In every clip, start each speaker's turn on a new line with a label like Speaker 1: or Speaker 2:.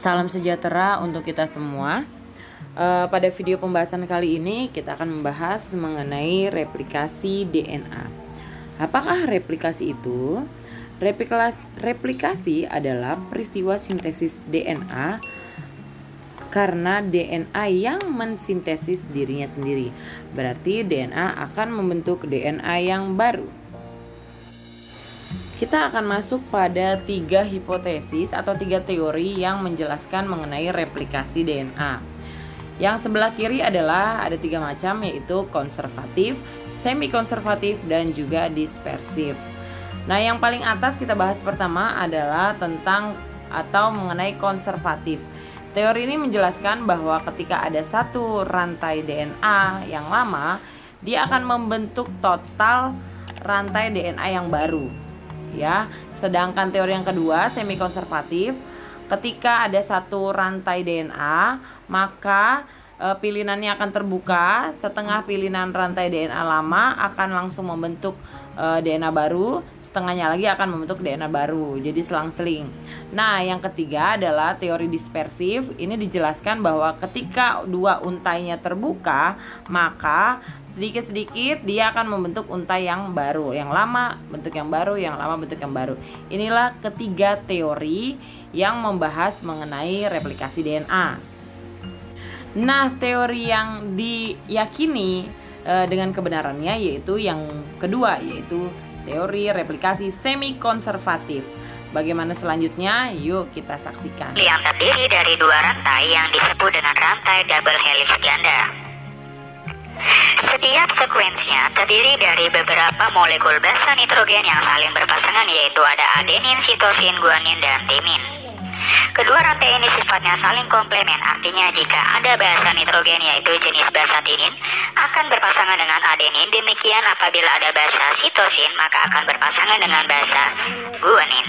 Speaker 1: Salam sejahtera untuk kita semua. Pada video pembahasan kali ini kita akan membahas mengenai replikasi DNA. Apakah replikasi itu? Replikasi adalah peristiwa sintesis DNA karena DNA yang mensintesis dirinya sendiri. Berarti DNA akan membentuk DNA yang baru. Kita akan masuk pada 3 hipotesis atau 3 teori yang menjelaskan mengenai replikasi DNA. Yang sebelah kiri adalah ada 3 macam, yaitu konservatif, semi-konservatif, dan juga dispersif. Nah, yang paling atas kita bahas pertama adalah tentang atau mengenai konservatif. Teori ini menjelaskan bahwa ketika ada satu rantai DNA yang lama, dia akan membentuk total rantai DNA yang baru. Ya, sedangkan teori yang kedua semi konservatif, ketika ada satu rantai DNA maka pilinannya akan terbuka, setengah pilinan rantai DNA lama akan langsung membentuk DNA baru, setengahnya lagi akan membentuk DNA baru, jadi selang-seling. Nah, yang ketiga adalah teori dispersif. Ini dijelaskan bahwa ketika dua untainya terbuka, maka sedikit-sedikit dia akan membentuk untai yang baru, yang lama bentuk yang baru, yang lama bentuk yang baru. Inilah ketiga teori yang membahas mengenai replikasi DNA. Nah, teori yang diyakini dengan kebenarannya yaitu yang kedua, yaitu teori replikasi semi konservatif. Bagaimana selanjutnya? Yuk kita saksikan.
Speaker 2: Yang terdiri dari 2 rantai yang disebut dengan rantai double helix ganda. Setiap sekuensnya terdiri dari beberapa molekul basa nitrogen yang saling berpasangan, yaitu ada adenin, sitosin, guanin, dan timin. Kedua rantai ini sifatnya saling komplemen, artinya jika ada basa nitrogen yaitu jenis basa tinin akan berpasangan dengan adenin, demikian apabila ada basa sitosin maka akan berpasangan dengan basa guanin.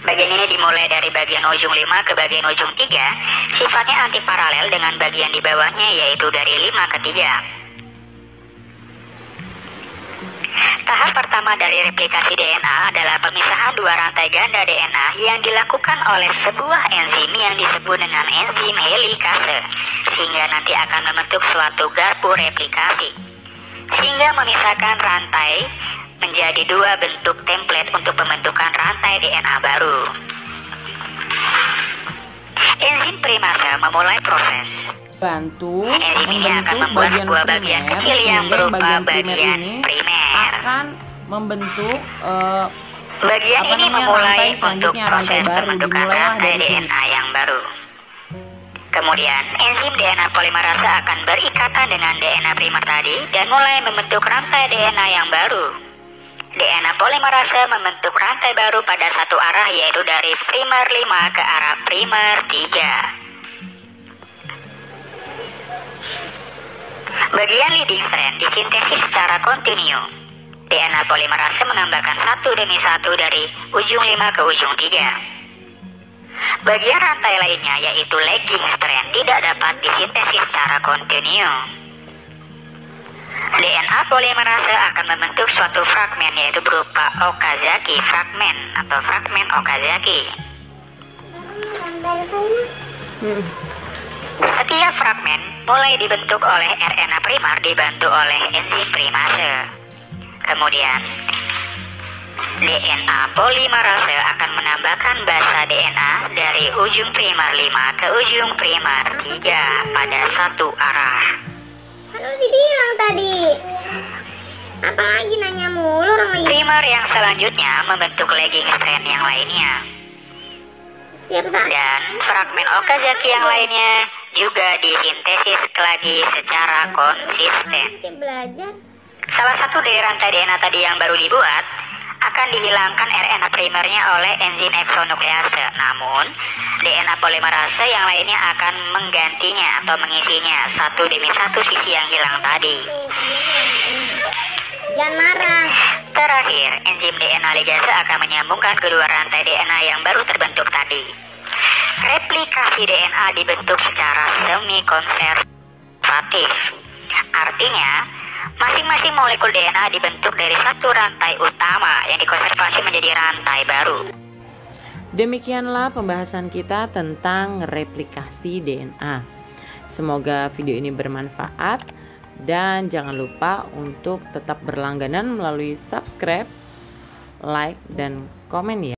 Speaker 2: Bagian ini dimulai dari bagian ujung 5 ke bagian ujung 3, sifatnya antiparalel dengan bagian di bawahnya yaitu dari 5 ke 3. Tahap pertama dari replikasi DNA adalah pemisahan 2 rantai ganda DNA yang dilakukan oleh sebuah enzim yang disebut dengan enzim helikase, sehingga nanti akan membentuk suatu garpu replikasi, sehingga memisahkan rantai menjadi 2 bentuk template untuk pembentukan rantai DNA baru. Enzim primase memulai proses. Enzim ini akan membuat sebuah bagian kecil yang berupa bagian primer
Speaker 1: akan membentuk
Speaker 2: bagian ini memulai untuk proses pembentukan rantai DNA yang baru. Kemudian enzim DNA polimerase akan berikatan dengan DNA primer tadi dan mulai membentuk rantai DNA yang baru. DNA polimerase membentuk rantai baru pada satu arah, yaitu dari primer 5 ke arah primer 3. Bagian leading strand disintesis secara kontinu. DNA polimerase menambahkan satu demi satu dari ujung 5 ke ujung 3. Bagian rantai lainnya yaitu lagging strand tidak dapat disintesis secara kontinu. DNA polimerase akan membentuk suatu fragmen yaitu berupa Okazaki fragmen atau fragmen Okazaki. Setiap fragmen mulai dibentuk oleh RNA primer dibantu oleh enzim primase. Kemudian DNA polimerase akan menambahkan basa DNA dari ujung primer 5 ke ujung primer 3 pada satu arah.
Speaker 3: Kan udah dibilang tadi. Apalagi nanya mulu orang lagi.
Speaker 2: Primer yang selanjutnya membentuk lagging strand yang lainnya.
Speaker 3: Setiap saat.
Speaker 2: Dan fragmen Okazaki yang lainnya juga disintesis lagi secara konsisten.
Speaker 3: Setiap belajar.
Speaker 2: Salah satu dari rantai DNA tadi yang baru dibuat akan dihilangkan RNA primernya oleh enzim eksonuklease. Namun, DNA polimerase yang lainnya akan menggantinya atau mengisinya satu demi satu sisi yang hilang tadi.
Speaker 3: Jangan marah.
Speaker 2: Terakhir, enzim DNA ligase akan menyambungkan kedua rantai DNA yang baru terbentuk tadi. Replikasi DNA dibentuk secara semi-konservatif. Artinya, masing-masing molekul DNA dibentuk dari satu rantai utama yang dikonservasi menjadi rantai baru.
Speaker 1: Demikianlah pembahasan kita tentang replikasi DNA. Semoga video ini bermanfaat dan jangan lupa untuk tetap berlangganan melalui subscribe, like, dan komen ya.